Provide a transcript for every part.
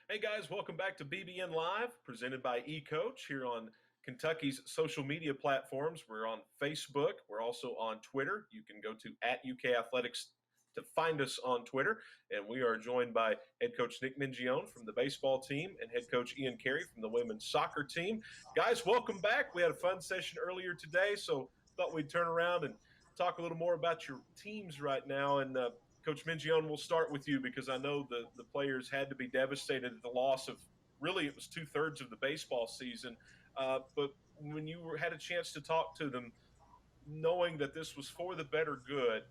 Hey guys, welcome back to BBN Live, presented by ECoach here on Kentucky's social media platforms. We're on Facebook. We're also on Twitter. You can go to @UK Athletics to find us on Twitter. And we are joined by head coach Nick Mingione from the baseball team and head coach Ian Carey from the women's soccer team. Guys, welcome back. We had a fun session earlier today, so thought we'd turn around and talk a little more about your teams right now. And Coach Mingione, we'll start with you because I know the players had to be devastated at the loss of really it was 2/3 of the baseball season. But when you had a chance to talk to them, knowing that this was for the better good,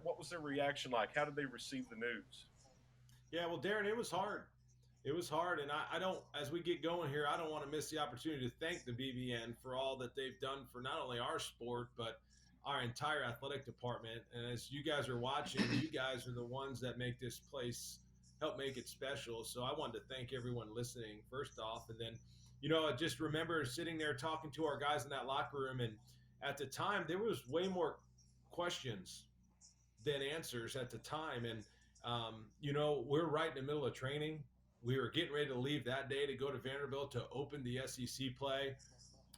what was their reaction like? How did they receive the news? Yeah, well, Darren, it was hard. It was hard. And I don't, as we get going here, I don't want to miss the opportunity to thank the BBN for all that they've done for not only our sport, but our entire athletic department. And as you guys are watching, you guys are the ones that make this place, help make it special. So I wanted to thank everyone listening, first off. And then, I just remember sitting there talking to our guys in that locker room. And at the time, there was way more questions than answers at the time. And we're right in the middle of training. We were getting ready to leave that day to go to Vanderbilt to open the SEC play.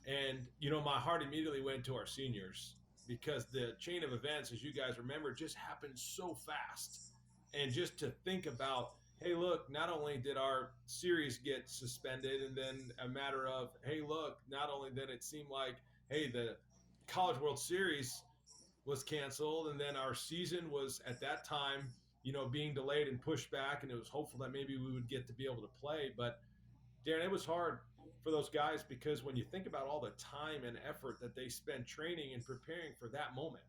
And, my heart immediately went to our seniors because the chain of events, as you guys remember, just happened so fast. And just to think about, hey, look, not only did our series get suspended, and then a matter of, hey, look, not only did it seem like, hey, the College World Series was canceled, and then our season was at that time, being delayed and pushed back, and it was hopeful that maybe we would get to be able to play. But Darren, it was hard for those guys because when you think about all the time and effort that they spent training and preparing for that moment,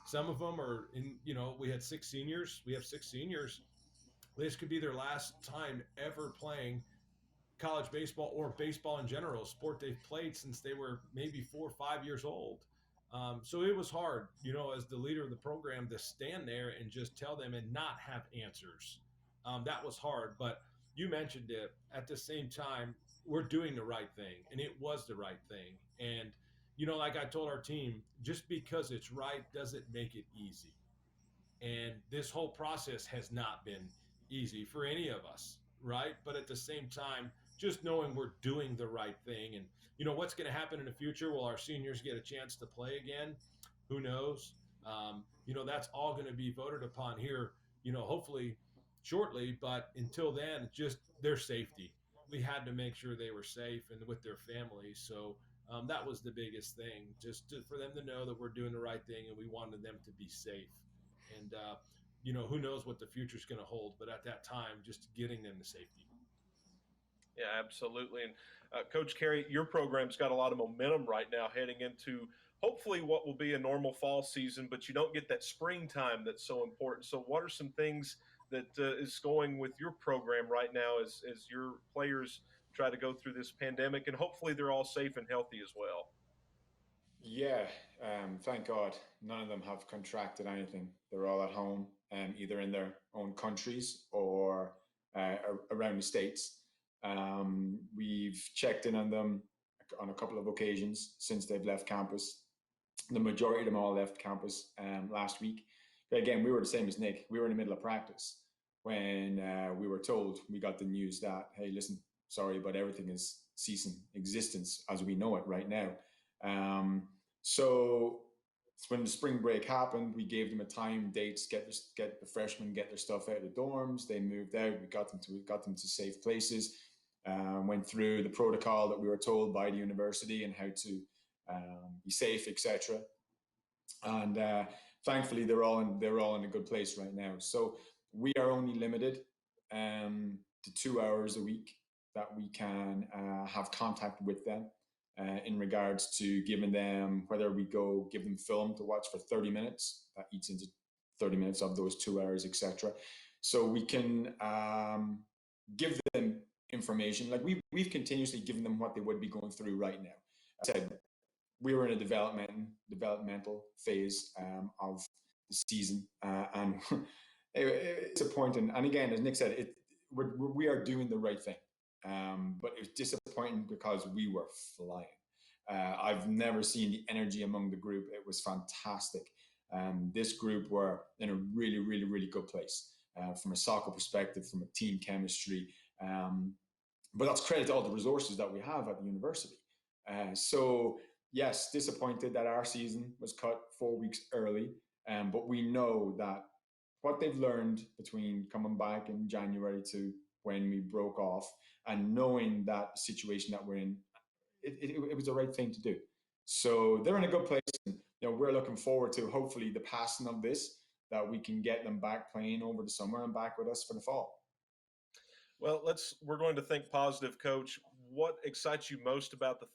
some of them are in. We had six seniors. We have six seniors. This could be their last time ever playing college baseball or baseball in general, a sport they've played since they were maybe 4 or 5 years old. So it was hard, as the leader of the program, to stand there and just tell them and not have answers. That was hard. But you mentioned it. At the same time, we're doing the right thing, and it was the right thing. And, like I told our team, just because it's right doesn't make it easy. And this whole process has not been easy for any of us, right? But at the same time, just knowing we're doing the right thing. And, what's going to happen in the future? Will our seniors get a chance to play again? Who knows? That's all going to be voted upon here, hopefully shortly. But until then, just their safety. We had to make sure they were safe and with their families. So that was the biggest thing, for them to know that we're doing the right thing and we wanted them to be safe. And, who knows what the future is going to hold, but at that time, just getting them to safety. Yeah, absolutely. And Coach Carey, your program's got a lot of momentum right now heading into hopefully what will be a normal fall season, but you don't get that springtime that's so important. So what are some things that is going with your program right now as your players try to go through this pandemic, and hopefully they're all safe and healthy as well? Yeah, thank God none of them have contracted anything. They're all at home, either in their own countries or around the States. We've checked in on them on a couple of occasions since they've left campus. The majority of them all left campus last week. But again, we were the same as Nick. We were in the middle of practice when we were told, we got the news that, hey, listen, sorry, but everything is ceasing existence as we know it right now. So when the spring break happened, we gave them a time, dates, get the freshmen get their stuff out of the dorms. They moved out. We got them to safe places. Went through the protocol that we were told by the university and how to be safe, etc. And thankfully, they're all in a good place right now. So we are only limited to 2 hours a week that we can have contact with them. In regards to giving them, whether we go give them film to watch for 30 minutes, that eats into 30 minutes of those 2 hours, etc. So we can give them information. Like we've continuously given them what they would be going through right now. I said we were in a developmental phase of the season, and it's disappointing. And again, as Nick said, we are doing the right thing. But it was disappointing because we were flying. I've never seen the energy among the group. It was fantastic. This group were in a really, really, really good place from a soccer perspective, from a team chemistry. But that's credit to all the resources that we have at the university. So yes, disappointed that our season was cut 4 weeks early, but we know that what they've learned between coming back in January to when we broke off, and knowing that situation that we're in, it was the right thing to do. So they're in a good place. And, we're looking forward to hopefully the passing of this, that we can get them back playing over the summer and back with us for the fall. Well, we're going to think positive, Coach. What excites you most about the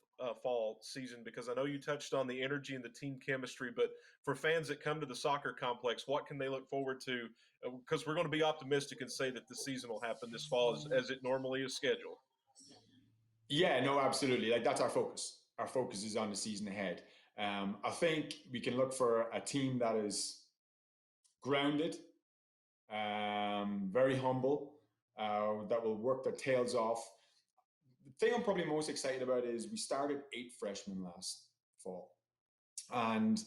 fall season? Because I know you touched on the energy and the team chemistry, but for fans that come to the soccer complex, what can they look forward to? Because we're going to be optimistic and say that the season will happen this fall as it normally is scheduled. Yeah, no, absolutely. Like, that's our focus. Our focus is on the season ahead. I think we can look for a team that is grounded, very humble, that will work their tails off. The thing I'm probably most excited about is we started 8 freshmen last fall, and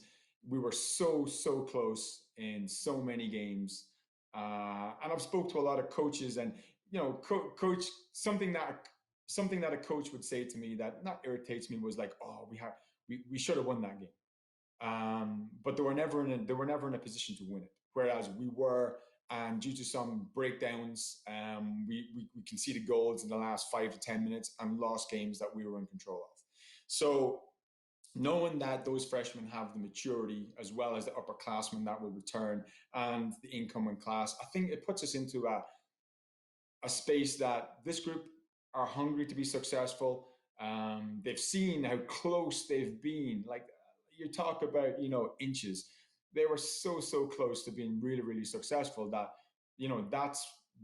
we were so close in so many games. And I've spoke to a lot of coaches, and coach, something that a coach would say to me that not irritates me was like, oh, we should have won that game, but they were never in a position to win it, whereas we were. And due to some breakdowns, we conceded goals in the last 5 to 10 minutes and lost games that we were in control of. So knowing that those freshmen have the maturity as well as the upperclassmen that will return and the incoming class, I think it puts us into a space that this group are hungry to be successful. They've seen how close they've been. Like, you talk about, inches. They were so close to being really successful that,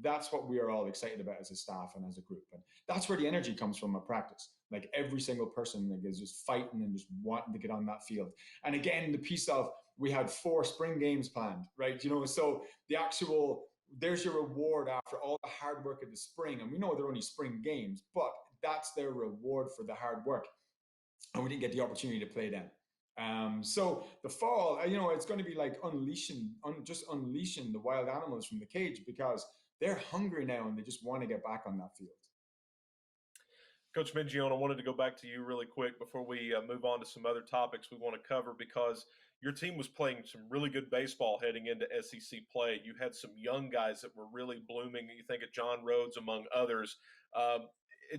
that's what we are all excited about as a staff and as a group. And that's where the energy comes from at practice. Like, every single person is just fighting and just wanting to get on that field. And again, the piece of, we had 4 spring games planned, right? So the actual, there's your reward after all the hard work of the spring. And we know they're only spring games, but that's their reward for the hard work. And we didn't get the opportunity to play them. So the fall, it's going to be like unleashing the wild animals from the cage, because they're hungry now and they just want to get back on that field. Coach Mingione, I wanted to go back to you really quick before we move on to some other topics we want to cover, because your team was playing some really good baseball heading into SEC play. You had some young guys that were really blooming. You think of John Rhodes, among others.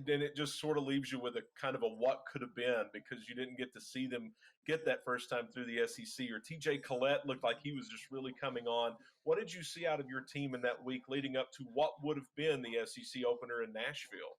Then it just sort of leaves you with a kind of a what could have been, because you didn't get to see them get that first time through the SEC. Or TJ Collette looked like he was just really coming on. What did you see out of your team in that week leading up to what would have been the SEC opener in Nashville?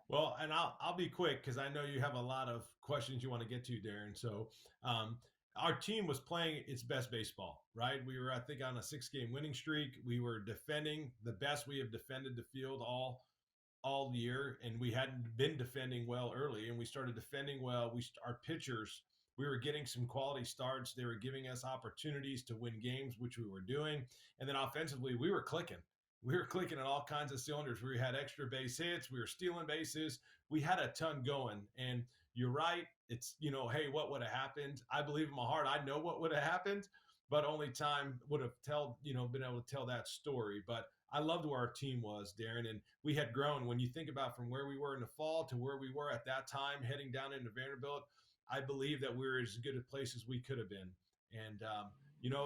Well, and I'll be quick because I know you have a lot of questions you want to get to, Darren. So our team was playing its best baseball, right? We were, I think, on a 6-game winning streak. We were defending the best we have defended the field all year, and we hadn't been defending well early, and we started defending well. Our pitchers, we were getting some quality starts. They were giving us opportunities to win games, which we were doing. And then offensively, we were clicking. We were clicking on all kinds of cylinders. We had extra base hits. We were stealing bases. We had a ton going. And you're right. It's, hey, what would have happened? I believe in my heart, I know what would have happened, but only time would have been able to tell that story. But I loved where our team was, Darren, and we had grown. When you think about from where we were in the fall to where we were at that time, heading down into Vanderbilt, I believe that we were as good a place as we could have been. And,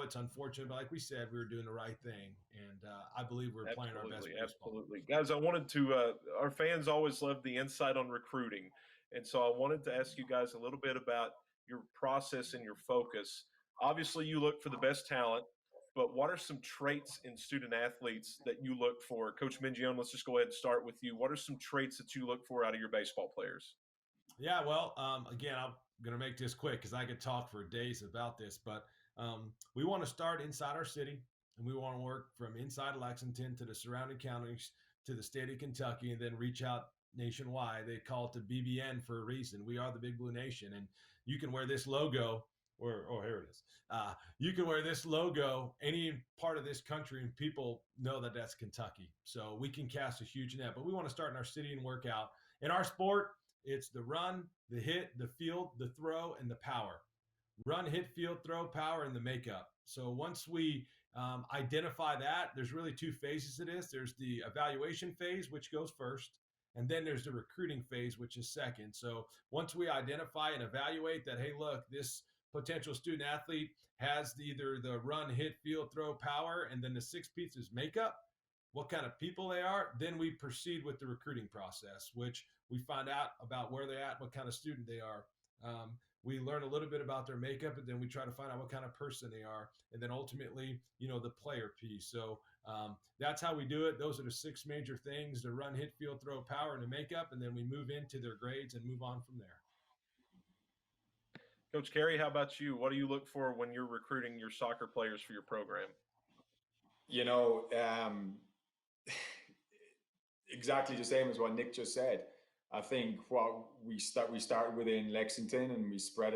it's unfortunate, but like we said, we were doing the right thing. And I believe we're playing our best baseball. Absolutely. Guys, I wanted to, our fans always love the insight on recruiting. And so I wanted to ask you guys a little bit about your process and your focus. Obviously, you look for the best talent, but what are some traits in student athletes that you look for? Coach Mingione, let's just go ahead and start with you. What are some traits that you look for out of your baseball players? Yeah, well, again, I'm going to make this quick because I could talk for days about this, but we want to start inside our city, and we want to work from inside Lexington to the surrounding counties to the state of Kentucky, and then reach out nationwide. They call it the BBN for a reason. We are the Big Blue Nation, and you can wear this logo. Here it is. You can wear this logo any part of this country, and people know that that's Kentucky. So we can cast a huge net, but we want to start in our city and work out. In our sport, it's the run, the hit, the field, the throw, and the power. run, hit, field, throw, power, and the makeup. So once we identify that, there's really two phases to this. There's the evaluation phase, which goes first, and then there's the recruiting phase, which is second. So once we identify and evaluate that, hey, look, this potential student athlete has either the run, hit, field, throw, power, and then the sixth piece is makeup, what kind of people they are, then we proceed with the recruiting process, which we find out about where they're at, what kind of student they are. We learn a little bit about their makeup, and then we try to find out what kind of person they are, and then ultimately, the player piece. So that's how we do it. Those are the six major things: the run, hit, field, throw, power, and the makeup, and then we move into their grades and move on from there. Coach Carey, how about you? What do you look for when you're recruiting your soccer players for your program? Exactly the same as what Nick just said. I think what we started within Lexington and we spread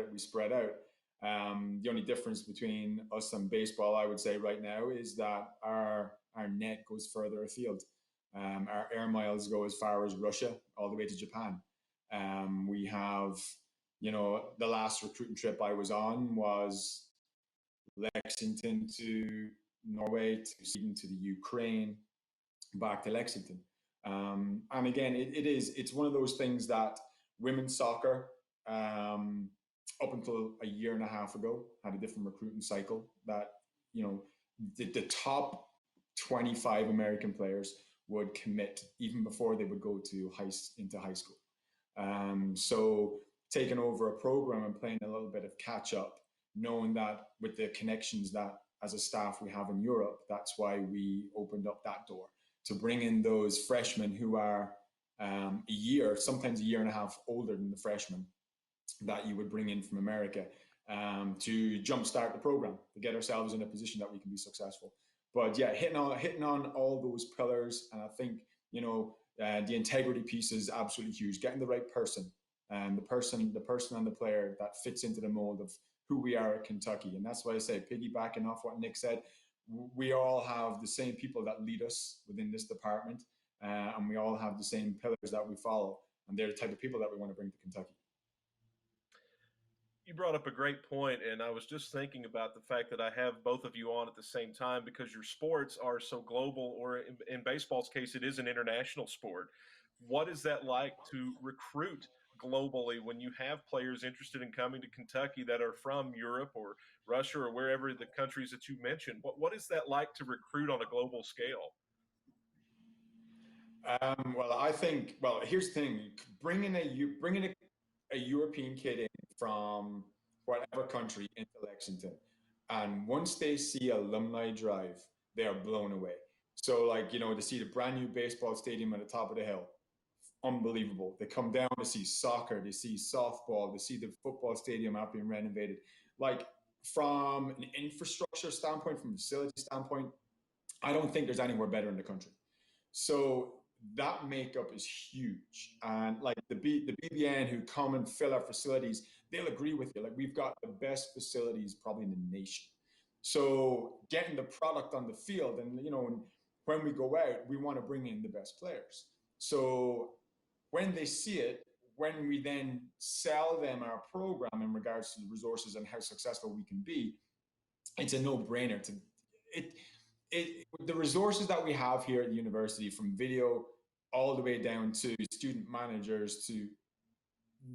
out. The only difference between us and baseball, I would say right now, is that our net goes further afield. Our air miles go as far as Russia, all the way to Japan. We have, the last recruiting trip I was on was Lexington to Norway, to Sweden, to the Ukraine, back to Lexington. And again, it's one of those things that women's soccer, up until a year and a half ago, had a different recruiting cycle that, the top 25 American players would commit even before they would go into high school. So taking over a program and playing a little bit of catch up, knowing that with the connections that as a staff we have in Europe, that's why we opened up that door to bring in those freshmen who are sometimes a year and a half older than the freshmen that you would bring in from America, to jumpstart the program, to get ourselves in a position that we can be successful. But yeah, hitting on all those pillars, and I think the integrity piece is absolutely huge. Getting the right person, and the person and the player that fits into the mold of who we are at Kentucky. And that's why I say, piggybacking off what Nick said, we all have the same people that lead us within this department, and we all have the same pillars that we follow, and they're the type of people that we want to bring to Kentucky. You brought up a great point, and I was just thinking about the fact that I have both of you on at the same time because your sports are so global, or in baseball's case, it is an international sport. What is that like to recruit globally when you have players interested in coming to Kentucky that are from Europe or Russia or wherever the countries that you mentioned? What is that like to recruit on a global scale? I think, here's the thing: bringing a European kid in from whatever country into Lexington, and once they see Alumni Drive, they are blown away. So, to see the brand new baseball stadium at the top of the hill, unbelievable. They come down to see soccer, they see softball, they see the football stadium out being renovated. From an infrastructure standpoint, from a facility standpoint, I don't think there's anywhere better in the country. So that makeup is huge. And the BBN who come and fill our facilities, they'll agree with you. We've got the best facilities probably in the nation. So getting the product on the field, and when we go out, we want to bring in the best players. So when they see it, when we then sell them our program in regards to the resources and how successful we can be, it's a no-brainer. The resources that we have here at the university, from video all the way down to student managers, to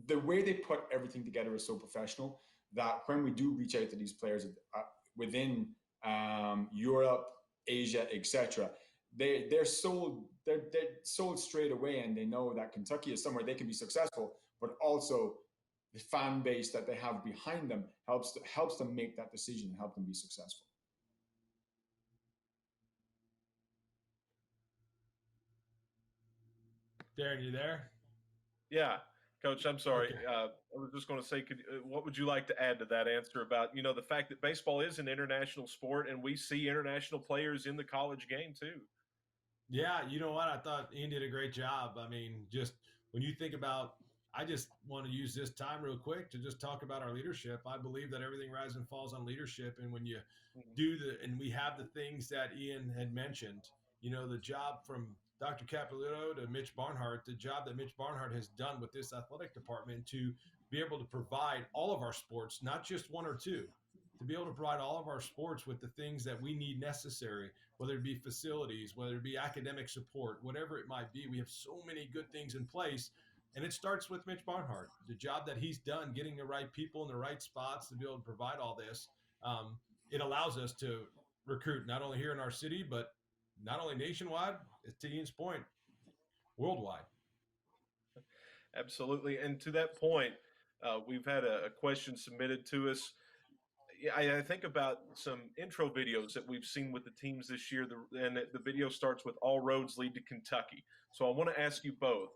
the way they put everything together is so professional that when we do reach out to these players within Europe, Asia, etc., they're sold straight away, and they know that Kentucky is somewhere they can be successful, but also the fan base that they have behind them helps them make that decision and help them be successful. Darren, you there? Yeah, Coach, I'm sorry. Okay. I was just going to say, what would you like to add to that answer about, the fact that baseball is an international sport and we see international players in the college game too? Yeah, you know what? I thought Ian did a great job. I mean, just when you think about, I just want to use this time real quick to just talk about our leadership. I believe that everything rises and falls on leadership. And when you and we have the things that Ian had mentioned, the job from Dr. Caputo to Mitch Barnhart, the job that Mitch Barnhart has done with this athletic department to be able to provide all of our sports, not just one or two, to be able to provide all of our sports with the things that we need necessary, whether it be facilities, whether it be academic support, whatever it might be. We have so many good things in place. And it starts with Mitch Barnhart, the job that he's done, getting the right people in the right spots to be able to provide all this. It allows us to recruit not only here in our city, but not only nationwide, to Ian's point, worldwide. Absolutely. And to that point, we've had a question submitted to us. I think about some intro videos that we've seen with the teams this year, and the video starts with "All roads lead to Kentucky." So I want to ask you both,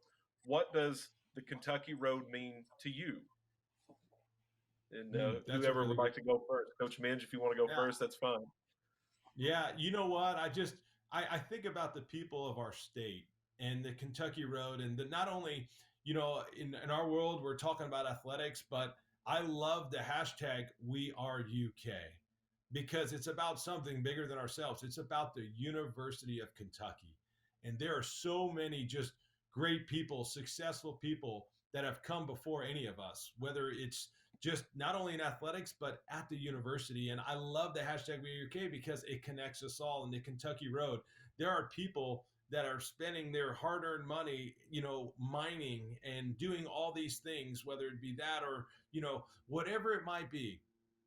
what does the Kentucky road mean to you? And whoever would like to go first. Coach Minge, if you want to go first, that's fine. Yeah, you know what? I think about the people of our state and the Kentucky road, and not only, in our world, we're talking about athletics, but I love the hashtag We Are UK, because it's about something bigger than ourselves. It's about the University of Kentucky. And there are so many just great people, successful people that have come before any of us, whether it's just not only in athletics, but at the university. And I love the hashtag WeUK because it connects us all in the Kentucky road. There are people that are spending their hard-earned money, mining and doing all these things, whether it be that or, whatever it might be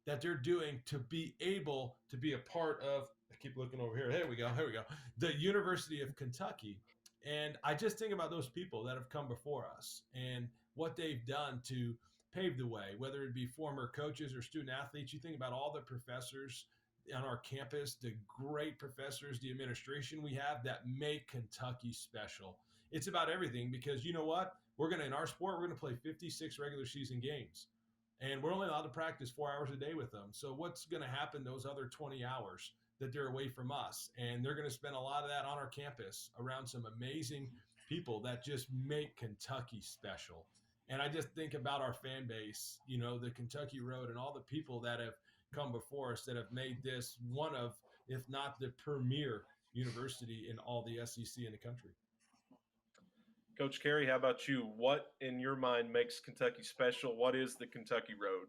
that they're doing to be able to be a part of, I keep looking over here. Here we go. The University of Kentucky. And I just think about those people that have come before us and what they've done to pave the way, whether it be former coaches or student athletes. You think about all the professors on our campus, the great professors, the administration we have that make Kentucky special. It's about everything, because you know what? In our sport, we're going to play 56 regular season games. And we're only allowed to practice 4 hours a day with them. So what's going to happen those other 20 hours that they're away from us? And they're going to spend a lot of that on our campus around some amazing people that just make Kentucky special. And I just think about our fan base, the Kentucky road, and all the people that have come before us that have made this one of, if not the premier university in all the SEC in the country. Coach Carey, how about you? What in your mind makes Kentucky special? What is the Kentucky road?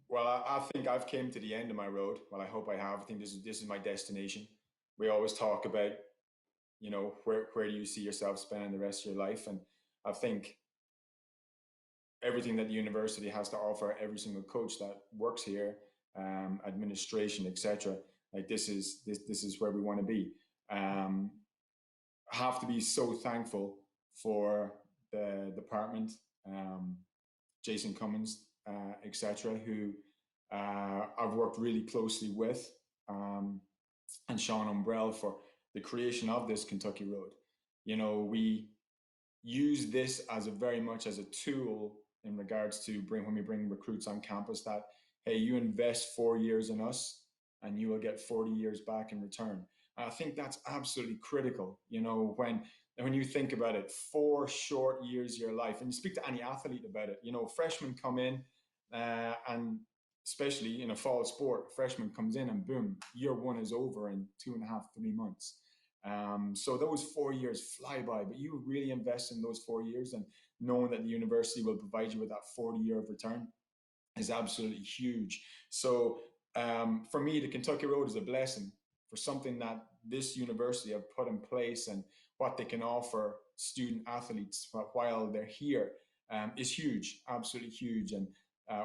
Well, I think I've came to the end of my road. Well, I hope I have. I think this is my destination. We always talk about, where do you see yourself spending the rest of your life? And I think everything that the university has to offer, every single coach that works here, administration, etc., like this is where we want to be. Have to be so thankful for the department, Jason Cummins, etc., who I've worked really closely with, and Sean Umbrell for the creation of this Kentucky road. We use this as very much as a tool in regards to when we bring recruits on campus, that, hey, you invest 4 years in us and you will get 40 years back in return. And I think that's absolutely critical. When you think about it, 4 short years of your life, and you speak to any athlete about it, freshmen come in, and especially in a fall sport, freshman comes in and boom, year one is over in 2.5, 3 months. So those 4 years fly by, but you really invest in those 4 years, and knowing that the university will provide you with that 40-year of return is absolutely huge. So for me, the Kentucky road is a blessing for something that this university have put in place, and what they can offer student athletes while they're here is huge, absolutely huge. And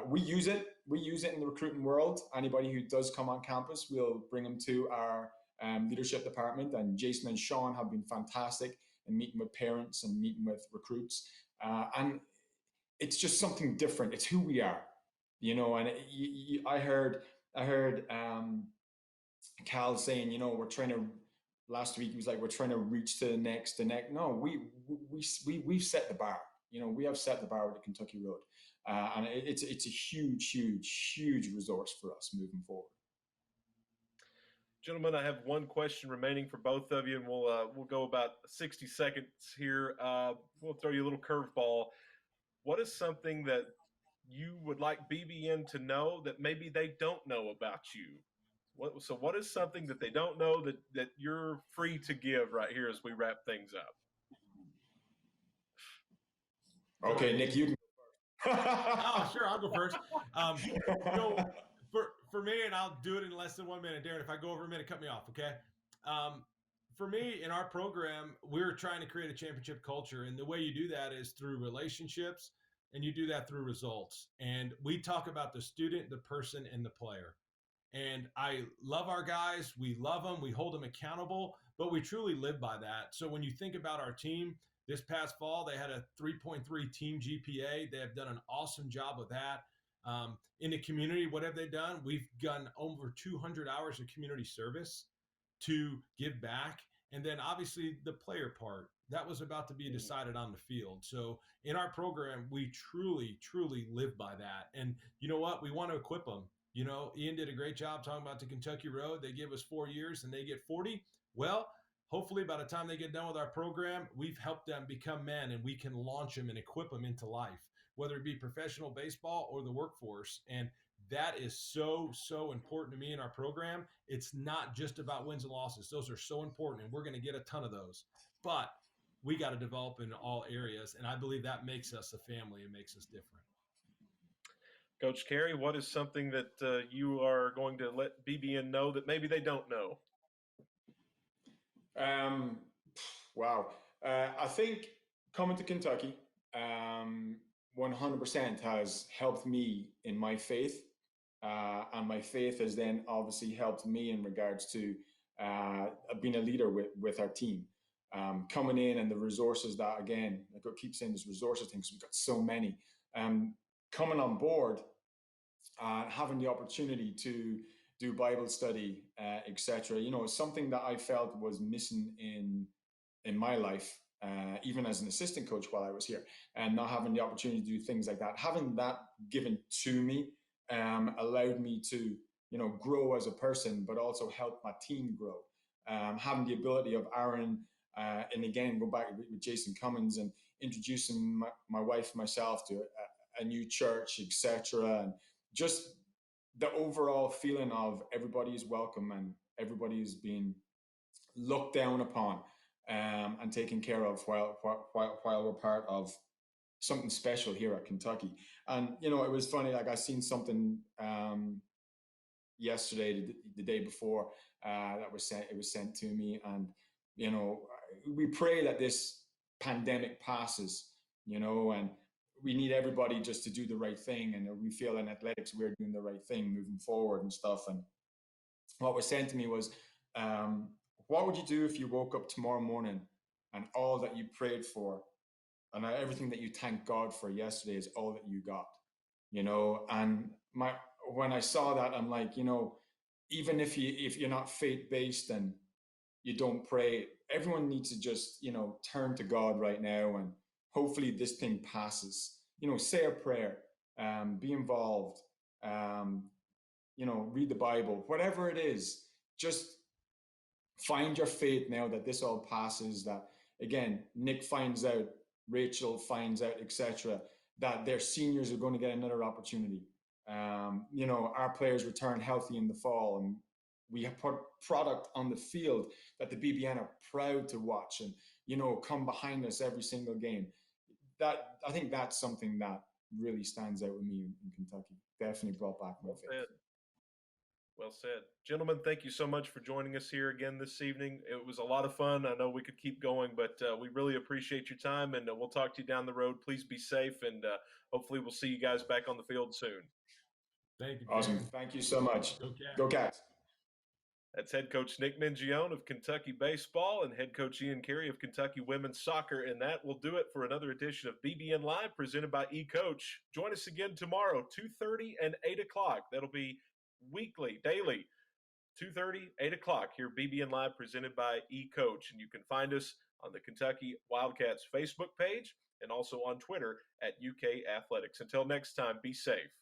we use it in the recruiting world. Anybody who does come on campus, we'll bring them to our leadership department, and Jason and Sean have been fantastic in meeting with parents and meeting with recruits. And it's just something different. It's who we are, and I heard Cal saying, we're trying to, last week he was like, we're trying to reach to the next. No, we've set the bar. We have set the bar with the Kentucky road. And it's a huge resource for us moving forward. Gentlemen, I have one question remaining for both of you, and we'll go about 60 seconds here. We'll throw you a little curveball. What is something that you would like BBN to know that maybe they don't know about you? What is something that they don't know that you're free to give right here as we wrap things up? Okay, Nick, you can Oh, sure, I'll go first. For me, and I'll do it in less than 1 minute. Darren, if I go over a minute, cut me off, okay? For me, in our program, we're trying to create a championship culture, and the way you do that is through relationships, and you do that through results. And we talk about the student, the person, and the player. And I love our guys. We love them. We hold them accountable, but we truly live by that. So when you think about our team, this past fall, they had a 3.3 team GPA. They have done an awesome job of that. In the community, what have they done? We've done over 200 hours of community service to give back. And then obviously the player part, that was about to be decided on the field. So in our program, we truly, truly live by that. And you know what? We want to equip them. You know, Ian did a great job talking about the Kentucky Road. They give us 4 years and they get 40. Well, hopefully by the time they get done with our program, we've helped them become men and we can launch them and equip them into life, whether it be professional baseball or the workforce. And that is so, so important to me in our program. It's not just about wins and losses. Those are so important, and we're going to get a ton of those. But we got to develop in all areas, and I believe that makes us a family and makes us different. Coach Carey, what is something that you are going to let BBN know that maybe they don't know? Wow. I think coming to Kentucky 100% has helped me in my faith. And my faith has then obviously helped me in regards to being a leader with our team. Coming in and the resources that, again, like I keep saying this resources thing, because we've got so many. Coming on board, having the opportunity to do Bible study, etc. You know, something that I felt was missing in my life, even as an assistant coach while I was here, and not having the opportunity to do things like that. Having that given to me allowed me to, you know, grow as a person, but also help my team grow. Having the ability of Aaron, and again, go back with Jason Cummins and introducing my wife and myself to a new church, etc. And just the overall feeling of everybody is welcome and everybody is being looked down upon and taken care of while we're part of something special here at Kentucky. And, you know, it was funny, like I seen something yesterday, the day before, that was sent to me. And, you know, we pray that this pandemic passes, you know, and we need everybody just to do the right thing. And we feel in athletics, we're doing the right thing moving forward and stuff. And what was sent to me was, what would you do if you woke up tomorrow morning and all that you prayed for and everything that you thanked God for yesterday is all that you got, you know? And when I saw that, I'm like, you know, even if you're not faith-based and you don't pray, everyone needs to just, you know, turn to God right now, and hopefully this thing passes. You know, say a prayer, be involved, you know, read the Bible, whatever it is, just find your faith now that this all passes, that, again, Nick finds out, Rachel finds out, etc., that their seniors are going to get another opportunity. You know, our players return healthy in the fall, and we have put product on the field that the BBN are proud to watch and, you know, come behind us every single game. That, I think that's something that really stands out with me in Kentucky. Definitely brought back my faith. Well said. Gentlemen, thank you so much for joining us here again this evening. It was a lot of fun. I know we could keep going, but we really appreciate your time, and we'll talk to you down the road. Please be safe, and hopefully we'll see you guys back on the field soon. Thank you. Awesome. Thank you so much. Go Cats. Go Cats. That's head coach Nick Mingione of Kentucky Baseball and head coach Ian Carey of Kentucky Women's Soccer. And that will do it for another edition of BBN Live presented by ECoach. Join us again tomorrow, 2:30 and 8 o'clock. That'll be weekly, daily, 2:30, 8 o'clock here, BBN Live presented by ECoach. And you can find us on the Kentucky Wildcats Facebook page and also on Twitter at UK Athletics. Until next time, be safe.